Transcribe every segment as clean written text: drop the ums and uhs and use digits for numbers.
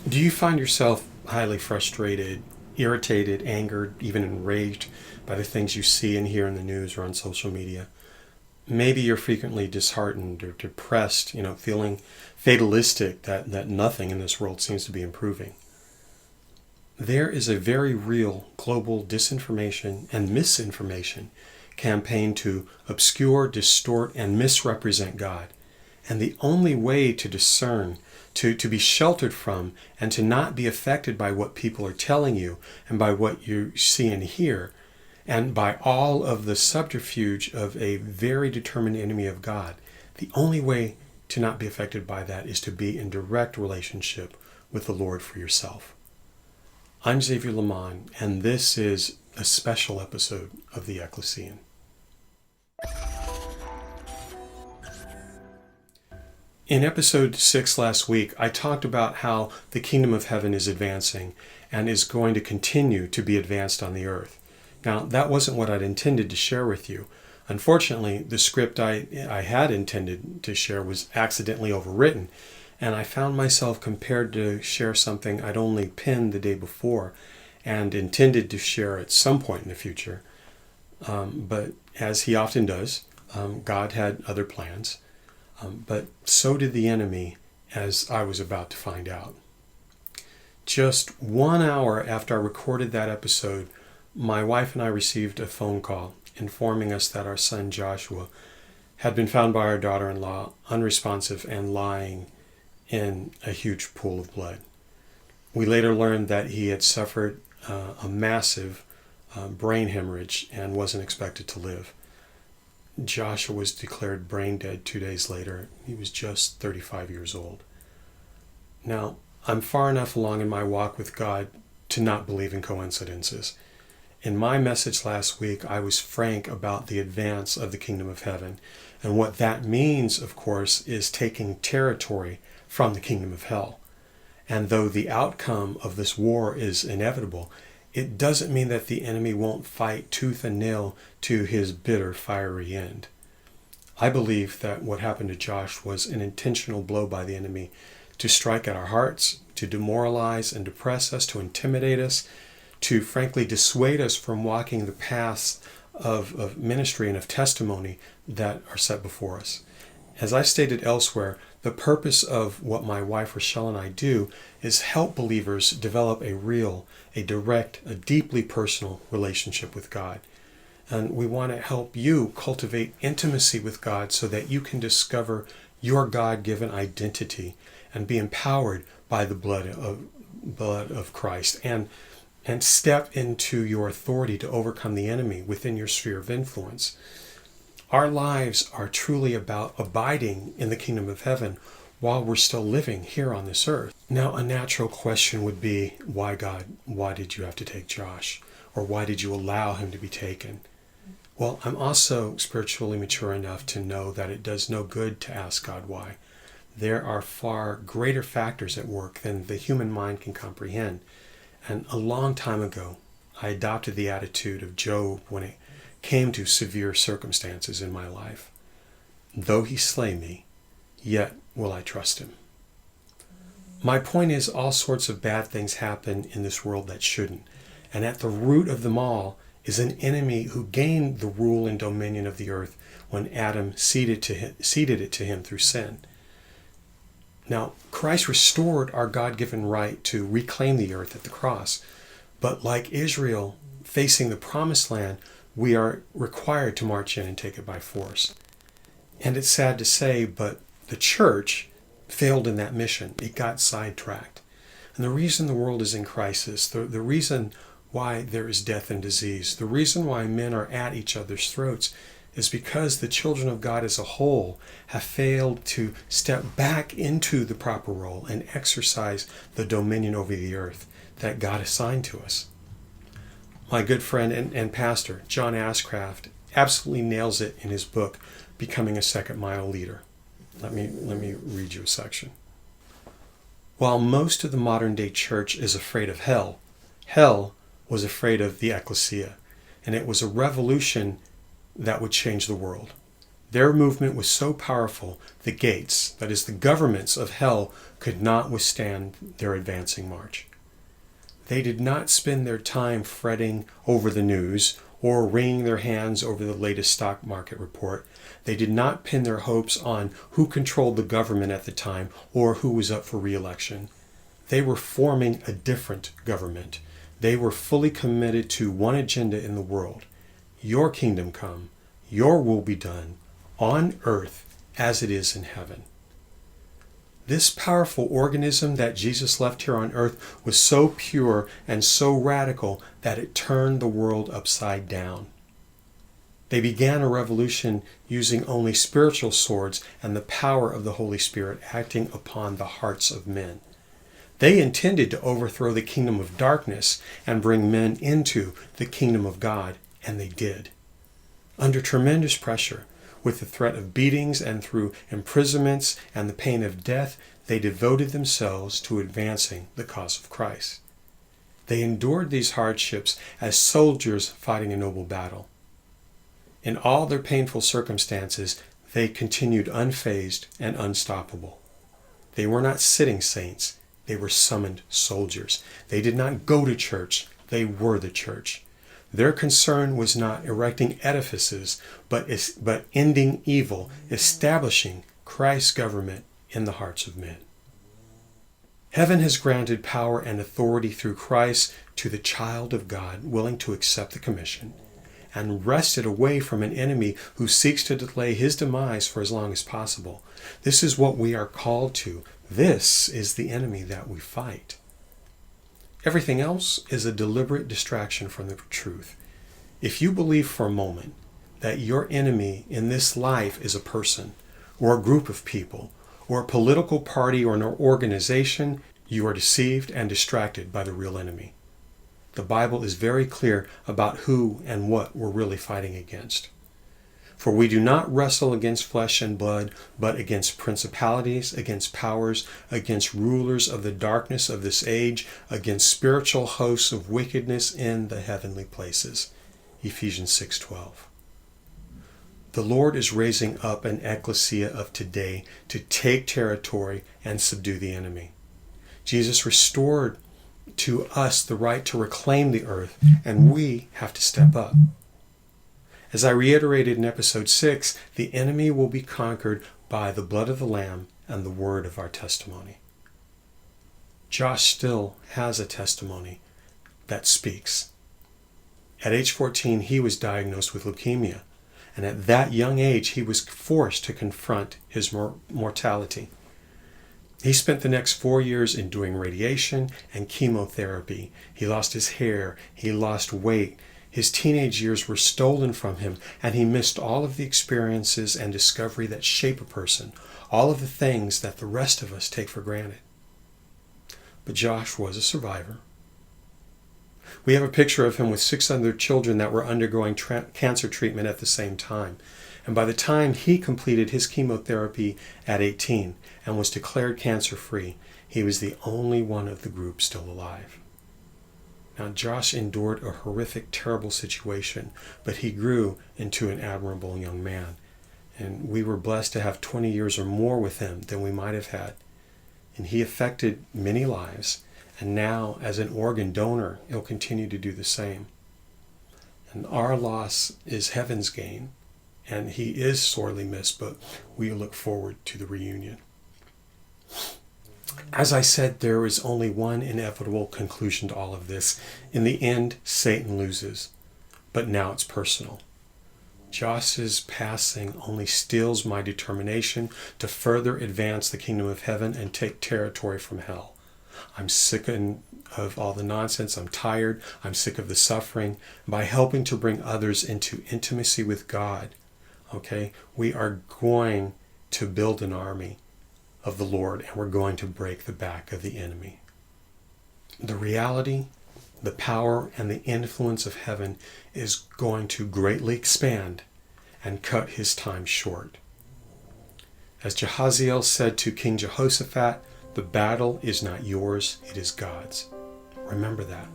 Do you find yourself highly frustrated, irritated, angered, even enraged by the things you see and hear in the news or on social media? Maybe you're frequently disheartened or depressed, feeling fatalistic that nothing in this world seems to be improving. There is a very real global disinformation and misinformation campaign to obscure, distort, and misrepresent God. And the only way to discern, to be sheltered from, and to not be affected by what people are telling you and by what you see and hear, and by all of the subterfuge of a very determined enemy of God, the only way to not be affected by that is to be in direct relationship with the Lord for yourself. I'm Xavier Lamont, and this is a special episode of the Ekklesian. In episode 6 last week, I talked about how the kingdom of heaven is advancing and is going to continue to be advanced on the earth. Now, that wasn't what I'd intended to share with you. Unfortunately, the script I had intended to share was accidentally overwritten, and I found myself compelled to share something I'd only penned the day before and intended to share at some point in the future. But as he often does, God had other plans. But so did the enemy, as I was about to find out. Just 1 hour after I recorded that episode, my wife and I received a phone call informing us that our son Joshua had been found by our daughter-in-law unresponsive and lying in a huge pool of blood. We later learned that he had suffered a massive brain hemorrhage and wasn't expected to live. Joshua was declared brain dead 2 days later. He was just 35 years old. Now, I'm far enough along in my walk with God to not believe in coincidences. In my message last week, I was frank about the advance of the kingdom of heaven. And what that means, of course, is taking territory from the kingdom of hell. And though the outcome of this war is inevitable, it doesn't mean that the enemy won't fight tooth and nail to his bitter, fiery end. I believe that what happened to Josh was an intentional blow by the enemy to strike at our hearts, to demoralize and depress us, to intimidate us, to frankly dissuade us from walking the paths of ministry and of testimony that are set before us. As I stated elsewhere, the purpose of what my wife Rochelle and I do is help believers develop a real, a direct, a deeply personal relationship with God. And we want to help you cultivate intimacy with God so that you can discover your God-given identity and be empowered by the blood of Christ and step into your authority to overcome the enemy within your sphere of influence. Our lives are truly about abiding in the kingdom of heaven while we're still living here on this earth. Now, a natural question would be, why God? Why did you have to take Josh? Or why did you allow him to be taken? Well, I'm also spiritually mature enough to know that it does no good to ask God why. There are far greater factors at work than the human mind can comprehend. And a long time ago, I adopted the attitude of Job when it came to severe circumstances in my life. Though he slay me, yet will I trust him. My point is, all sorts of bad things happen in this world that shouldn't. And at the root of them all is an enemy who gained the rule and dominion of the earth when Adam ceded it to him through sin. Now, Christ restored our God-given right to reclaim the earth at the cross. But like Israel facing the promised land, we are required to march in and take it by force. And it's sad to say, but the church failed in that mission. It got sidetracked. And the reason the world is in crisis, the reason why there is death and disease, the reason why men are at each other's throats is because the children of God as a whole have failed to step back into the proper role and exercise the dominion over the earth that God assigned to us. My good friend and pastor, John Ashcraft, absolutely nails it in his book, Becoming a Second Mile Leader. Let me read you a section. While most of the modern day church is afraid of hell, hell was afraid of the Ekklesia, and it was a revolution that would change the world. Their movement was so powerful, the gates, that is, the governments of hell, could not withstand their advancing march. They did not spend their time fretting over the news or wringing their hands over the latest stock market report. They did not pin their hopes on who controlled the government at the time or who was up for re-election. They were forming a different government. They were fully committed to one agenda in the world. Your kingdom come, your will be done, on earth as it is in heaven. This powerful organism that Jesus left here on earth was so pure and so radical that it turned the world upside down. They began a revolution using only spiritual swords and the power of the Holy Spirit acting upon the hearts of men. They intended to overthrow the kingdom of darkness and bring men into the kingdom of God, and they did. Under tremendous pressure, with the threat of beatings and through imprisonments and the pain of death, they devoted themselves to advancing the cause of Christ. They endured these hardships as soldiers fighting a noble battle. In all their painful circumstances, they continued unfazed and unstoppable. They were not sitting saints. They were summoned soldiers. They did not go to church. They were the church. Their concern was not erecting edifices, but ending evil, establishing Christ's government in the hearts of men. Heaven has granted power and authority through Christ to the child of God willing to accept the commission and wrest it away from an enemy who seeks to delay his demise for as long as possible. This is what we are called to. This is the enemy that we fight. Everything else is a deliberate distraction from the truth. If you believe for a moment that your enemy in this life is a person, or a group of people, or a political party or an organization, you are deceived and distracted by the real enemy. The Bible is very clear about who and what we're really fighting against. For we do not wrestle against flesh and blood, but against principalities, against powers, against rulers of the darkness of this age, against spiritual hosts of wickedness in the heavenly places. Ephesians 6:12. The Lord is raising up an Ekklesia of today to take territory and subdue the enemy. Jesus restored to us the right to reclaim the earth, and we have to step up. As I reiterated in episode 6, the enemy will be conquered by the blood of the Lamb and the word of our testimony. Josh still has a testimony that speaks. At age 14, he was diagnosed with leukemia, and at that young age, he was forced to confront his mortality. He spent the next 4 years enduring radiation and chemotherapy. He lost his hair, he lost weight. His teenage years were stolen from him, and he missed all of the experiences and discovery that shape a person, all of the things that the rest of us take for granted. But Josh was a survivor. We have a picture of him with 6 other children that were undergoing cancer treatment at the same time. And by the time he completed his chemotherapy at 18 and was declared cancer-free, he was the only one of the group still alive. Now, Josh endured a horrific, terrible situation, but he grew into an admirable young man. And we were blessed to have 20 years or more with him than we might have had. And he affected many lives. And now, as an organ donor, he'll continue to do the same. And our loss is heaven's gain. And he is sorely missed, but we look forward to the reunion. As I said, there is only one inevitable conclusion to all of this. In the end, Satan loses. But now it's personal. Josh's passing only steals my determination to further advance the kingdom of heaven and take territory from hell. I'm sick of all the nonsense. I'm tired. I'm sick of the suffering. By helping to bring others into intimacy with God, we are going to build an army of the Lord, and we're going to break the back of the enemy. The reality, the power, and the influence of heaven is going to greatly expand and cut his time short. As Jehaziel said to King Jehoshaphat, the battle is not yours, it is God's. Remember that.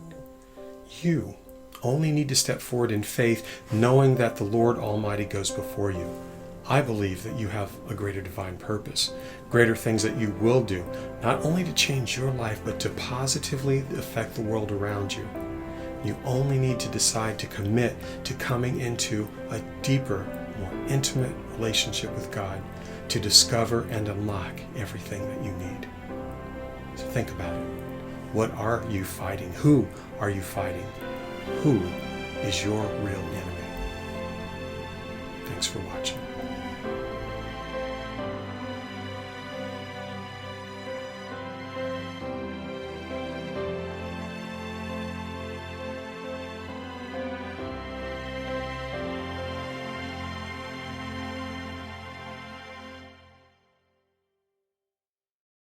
You only need to step forward in faith, knowing that the Lord Almighty goes before you. I believe that you have a greater divine purpose, greater things that you will do, not only to change your life, but to positively affect the world around you. You only need to decide to commit to coming into a deeper, more intimate relationship with God to discover and unlock everything that you need. So think about it. What are you fighting? Who are you fighting? Who is your real enemy? Thanks for watching.